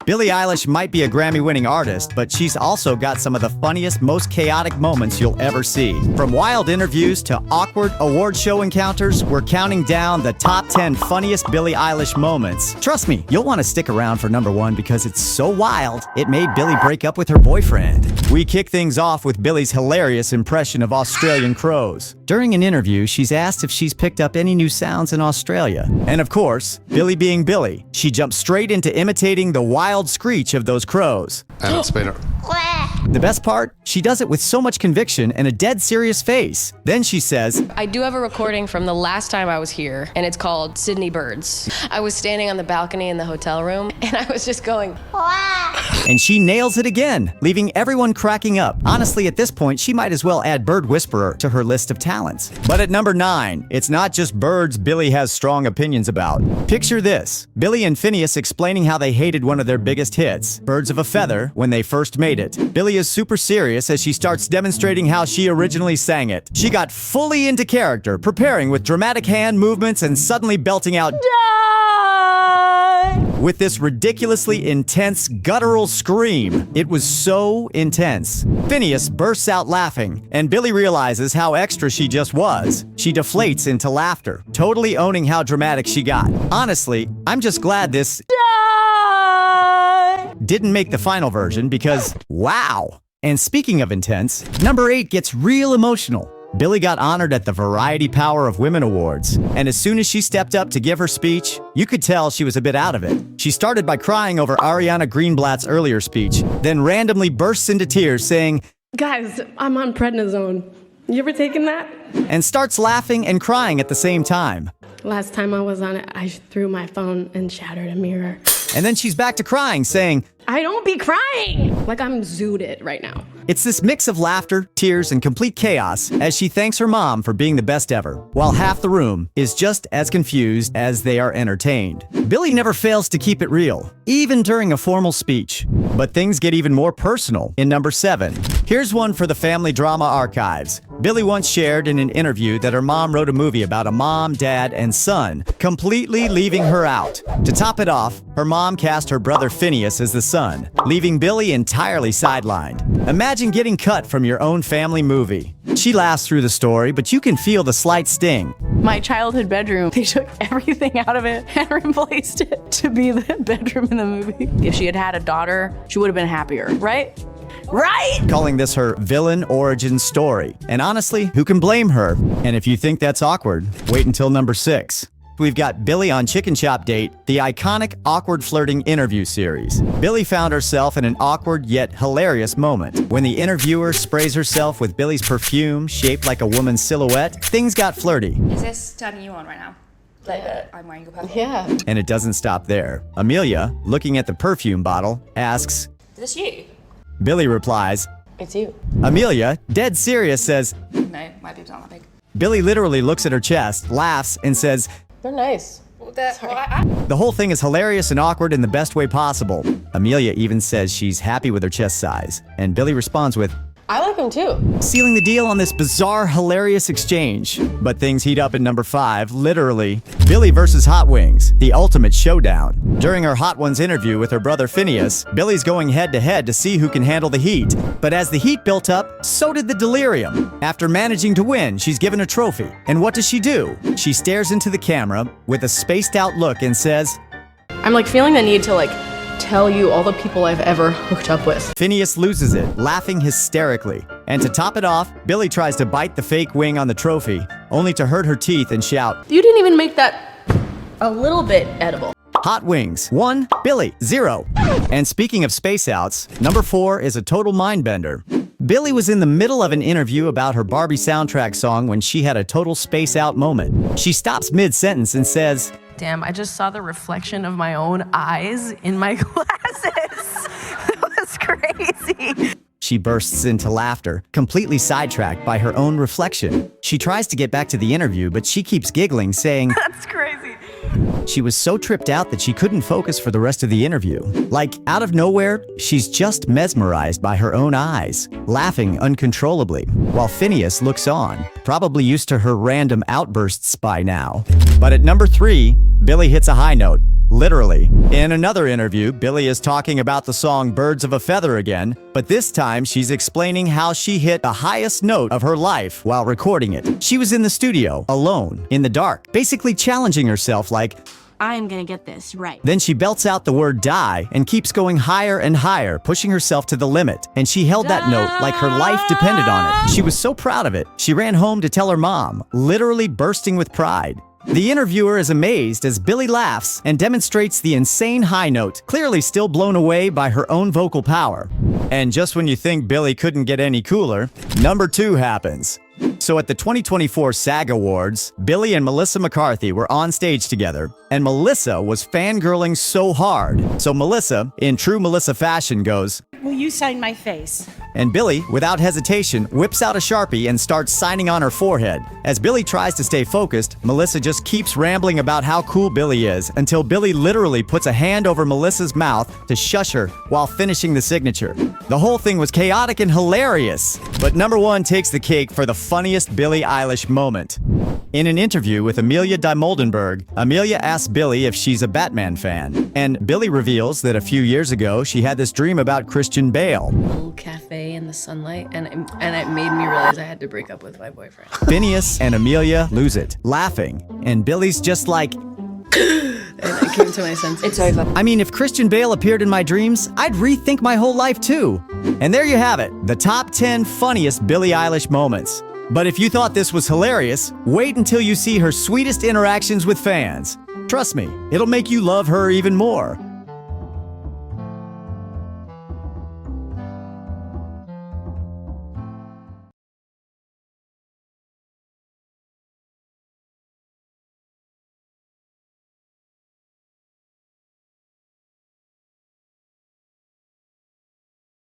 Billie Eilish might be a Grammy-winning artist, but she's also got some of the funniest, most chaotic moments you'll ever see. From wild interviews to awkward award show encounters, we're counting down the top 10 funniest Billie Eilish moments. Trust me, you'll want to stick around for number 1 because it's so wild, it made Billie break up with her boyfriend. We kick things off with Billie's hilarious impression of Australian crows. During an interview, she's asked if she's picked up any new sounds in Australia. And of course, Billie being Billie, she jumps straight into imitating the wild screech of those crows. The best part? She does it with so much conviction and a dead serious face. Then she says, I do have a recording from the last time I was here, and it's called Sydney Birds. I was standing on the balcony in the hotel room, and I was just going, and she nails it again, leaving everyone cracking up. Honestly, at this point, she might as well add Bird Whisperer to her list of talents. But at number 9, it's not just birds Billie has strong opinions about. Picture this, Billie and Funniest explaining how they hated one of their biggest hits, Birds of a Feather, when they first made it. Billie is super serious as she starts demonstrating how she originally sang it. She got fully into character, preparing with dramatic hand movements and suddenly belting out "Die!" with this ridiculously intense guttural scream. It was so intense. Funniest bursts out laughing, and Billie realizes how extra she just was. She deflates into laughter, totally owning how dramatic she got. Honestly, I'm just glad this didn't make the final version because, wow! And speaking of intense, number 8 gets real emotional. Billie got honored at the Variety Power of Women Awards, and as soon as she stepped up to give her speech, you could tell she was a bit out of it. She started by crying over Ariana Greenblatt's earlier speech, then randomly bursts into tears saying, "Guys, I'm on prednisone. You ever taken that?" and starts laughing and crying at the same time. "Last time I was on it, I threw my phone and shattered a mirror." And then she's back to crying, saying, "I don't be crying!" Like I'm zooted right now. It's this mix of laughter, tears, and complete chaos as she thanks her mom for being the best ever, while half the room is just as confused as they are entertained. Billie never fails to keep it real, even during a formal speech. But things get even more personal in number 7. Here's one for the family drama archives. Billie once shared in an interview that her mom wrote a movie about a mom, dad, and son, completely leaving her out. To top it off, her mom cast her brother Funniest as the son, leaving Billie entirely sidelined. Imagine getting cut from your own family movie. She laughs through the story, but you can feel the slight sting. My childhood bedroom, they took everything out of it and replaced it to be the bedroom in the movie. If she had had a daughter, she would have been happier, right? Right? Calling this her villain origin story. And honestly, who can blame her? And if you think that's awkward, wait until number 6. We've got Billie on Chicken Shop Date, the iconic Awkward Flirting interview series. Billie found herself in an awkward yet hilarious moment. When the interviewer sprays herself with Billie's perfume shaped like a woman's silhouette, things got flirty. Is this turning you on right now? Like I'm wearing your perfume? Yeah. And it doesn't stop there. Amelia, looking at the perfume bottle, asks, Is this you? Billie replies, It's you. Amelia, dead serious, says, No, my boobs aren't that big. Billie literally looks at her chest, laughs, and says, They're nice. Well, the whole thing is hilarious and awkward in the best way possible. Amelia even says she's happy with her chest size, and Billie responds with, I like them too. sealing the deal on this bizarre, hilarious exchange. But things heat up in number 5, literally. Billie versus Hot Wings, the ultimate showdown. During her Hot Ones interview with her brother Funniest, Billie's going head-to-head to see who can handle the heat. But as the heat built up, so did the delirium. After managing to win, she's given a trophy. And what does she do? She stares into the camera with a spaced-out look and says, I'm like feeling the need to tell you all the people I've ever hooked up with. Funniest loses it, laughing hysterically. And to top it off, Billie tries to bite the fake wing on the trophy, only to hurt her teeth and shout, You didn't even make that a little bit edible. Hot Wings, 1, Billie, 0. And speaking of space outs, number 4 is a total mindbender. Billie was in the middle of an interview about her Barbie soundtrack song when she had a total space out moment. She stops mid-sentence and says, Damn, I just saw the reflection of my own eyes in my glasses. That was crazy. She bursts into laughter, completely sidetracked by her own reflection. She tries to get back to the interview, but she keeps giggling, saying, That's crazy. She was so tripped out that she couldn't focus for the rest of the interview. Like, out of nowhere, she's just mesmerized by her own eyes, laughing uncontrollably, while Funniest looks on, probably used to her random outbursts by now. But at number 3, Billie hits a high note. Literally. In another interview, Billie is talking about the song Birds of a Feather again, but this time she's explaining how she hit the highest note of her life while recording it. She was in the studio, alone, in the dark, basically challenging herself like, I am gonna get this right. Then she belts out the word die and keeps going higher and higher, pushing herself to the limit. And she held that note like her life depended on it. She was so proud of it. She ran home to tell her mom, literally bursting with pride. The interviewer is amazed as Billie laughs and demonstrates the insane high note, clearly still blown away by her own vocal power. And just when you think Billie couldn't get any cooler, number 2 happens. So at the 2024 SAG Awards, Billie and Melissa McCarthy were on stage together, and Melissa was fangirling so hard. So Melissa, in true Melissa fashion, goes, Will you sign my face? and Billie, without hesitation, whips out a Sharpie and starts signing on her forehead. As Billie tries to stay focused, Melissa just keeps rambling about how cool Billie is until Billie literally puts a hand over Melissa's mouth to shush her while finishing the signature. The whole thing was chaotic and hilarious. But number 1 takes the cake for the funniest Billie Eilish moment. In an interview with Amelia de Moldenberg, Amelia asks Billie if she's a Batman fan. And Billie reveals that a few years ago, she had this dream about Christian Bale. Little cafe in the sunlight, and it made me realize I had to break up with my boyfriend. Phineas and Amelia lose it, laughing. And Billie's just like, And I came to my senses. It's over. I mean, if Christian Bale appeared in my dreams, I'd rethink my whole life too. And there you have it, the top 10 funniest Billie Eilish moments. But if you thought this was hilarious, wait until you see her sweetest interactions with fans. Trust me, it'll make you love her even more.